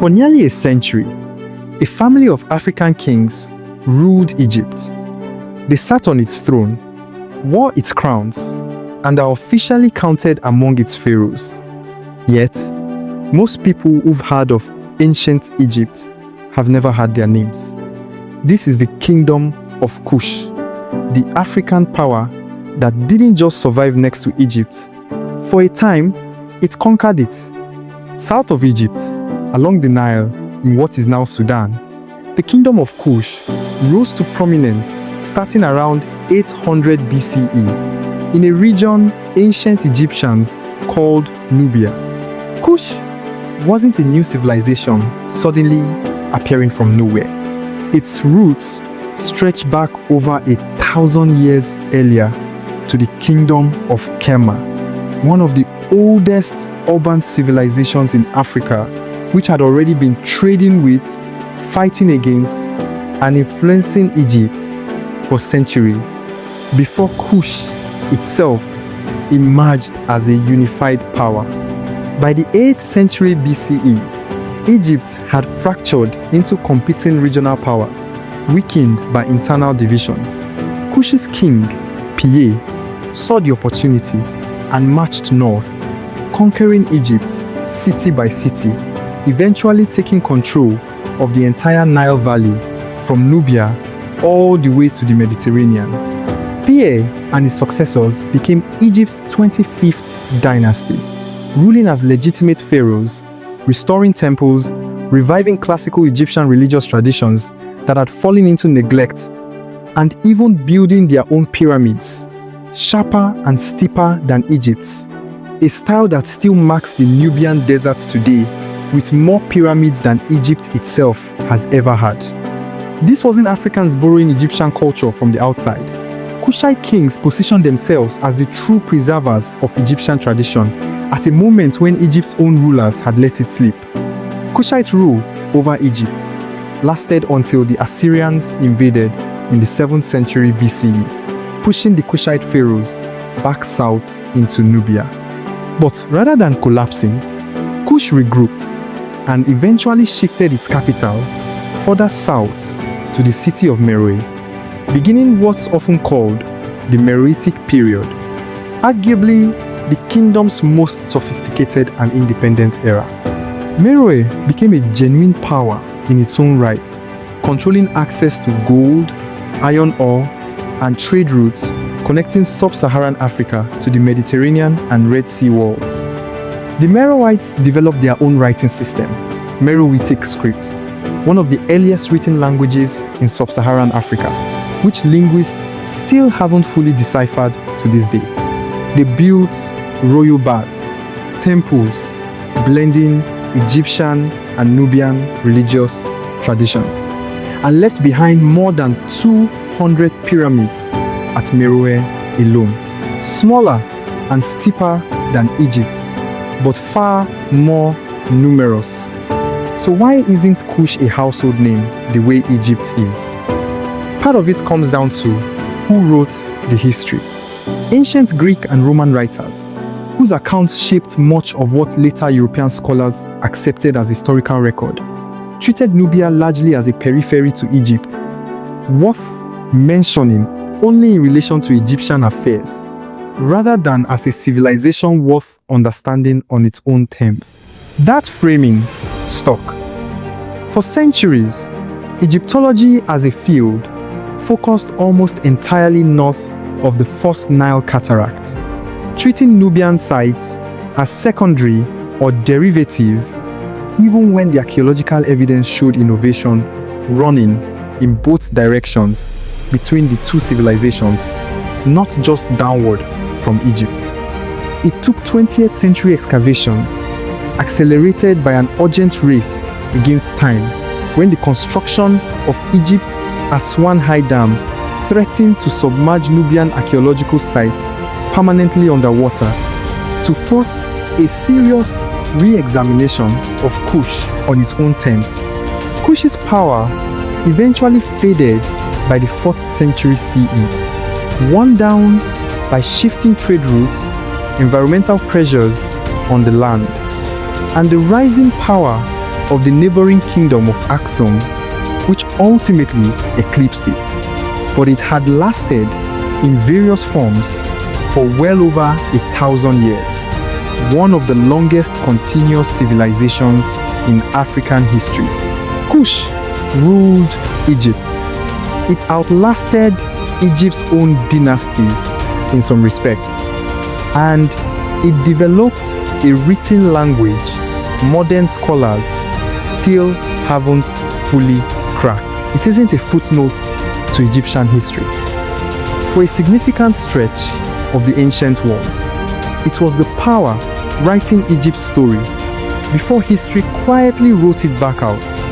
For nearly a century, a family of African kings ruled Egypt. They sat on its throne, wore its crowns, and are officially counted among its pharaohs. Yet, most people who've heard of ancient Egypt have never heard their names. This is the Kingdom of Kush, the African power that didn't just survive next to Egypt. For a time, it conquered it. South of Egypt, along the Nile, in what is now Sudan, the Kingdom of Kush rose to prominence starting around 800 BCE in a region ancient Egyptians called Nubia. Kush wasn't a new civilization suddenly appearing from nowhere. Its roots stretch back over 1,000 years earlier to the Kingdom of Kerma, one of the oldest urban civilizations in Africa, which had already been trading with, fighting against, and influencing Egypt for centuries before Kush itself emerged as a unified power. By the 8th century BCE, Egypt had fractured into competing regional powers, weakened by internal division. Kush's king, Pie, saw the opportunity and marched north, conquering Egypt city by city, eventually taking control of the entire Nile Valley from Nubia all the way to the Mediterranean. Pie and his successors became Egypt's 25th dynasty, ruling as legitimate pharaohs, restoring temples, reviving classical Egyptian religious traditions that had fallen into neglect, and even building their own pyramids, sharper and steeper than Egypt's, a style that still marks the Nubian desert today, with more pyramids than Egypt itself has ever had. This wasn't Africans borrowing Egyptian culture from the outside. Kushite kings positioned themselves as the true preservers of Egyptian tradition at a moment when Egypt's own rulers had let it slip. Kushite rule over Egypt lasted until the Assyrians invaded in the 7th century BCE, pushing the Kushite pharaohs back south into Nubia. But rather than collapsing, Kush regrouped and eventually shifted its capital further south to the city of Meroe, beginning what's often called the Meroitic period, arguably the kingdom's most sophisticated and independent era. Meroe became a genuine power in its own right, controlling access to gold, iron ore, and trade routes connecting sub-Saharan Africa to the Mediterranean and Red Sea worlds. The Meroites developed their own writing system, Meroitic script, one of the earliest written languages in sub-Saharan Africa, which linguists still haven't fully deciphered to this day. They built royal baths, temples, blending Egyptian and Nubian religious traditions, and left behind more than 200 pyramids at Meroe alone, smaller and steeper than Egypt's, but far more numerous. So why isn't Kush a household name the way Egypt is? Part of it comes down to who wrote the history. Ancient Greek and Roman writers, whose accounts shaped much of what later European scholars accepted as historical record, treated Nubia largely as a periphery to Egypt, worth mentioning only in relation to Egyptian affairs, rather than as a civilization worth understanding on its own terms. That framing stuck. For centuries, Egyptology as a field focused almost entirely north of the First Nile Cataract, treating Nubian sites as secondary or derivative, even when the archaeological evidence showed innovation running in both directions between the two civilizations, not just downward from Egypt. It took 20th century excavations, accelerated by an urgent race against time, when the construction of Egypt's Aswan High Dam threatened to submerge Nubian archaeological sites permanently underwater, to force a serious re-examination of Kush on its own terms. Kush's power eventually faded by the 4th century CE, worn down by shifting trade routes, environmental pressures on the land, and the rising power of the neighboring kingdom of Aksum, which ultimately eclipsed it. But it had lasted in various forms for well over 1,000 years, one of the longest continuous civilizations in African history. Kush ruled Egypt. It outlasted Egypt's own dynasties in some respects, and it developed a written language modern scholars still haven't fully cracked. It isn't a footnote to Egyptian history. For a significant stretch of the ancient world, it was the power writing Egypt's story before history quietly wrote it back out.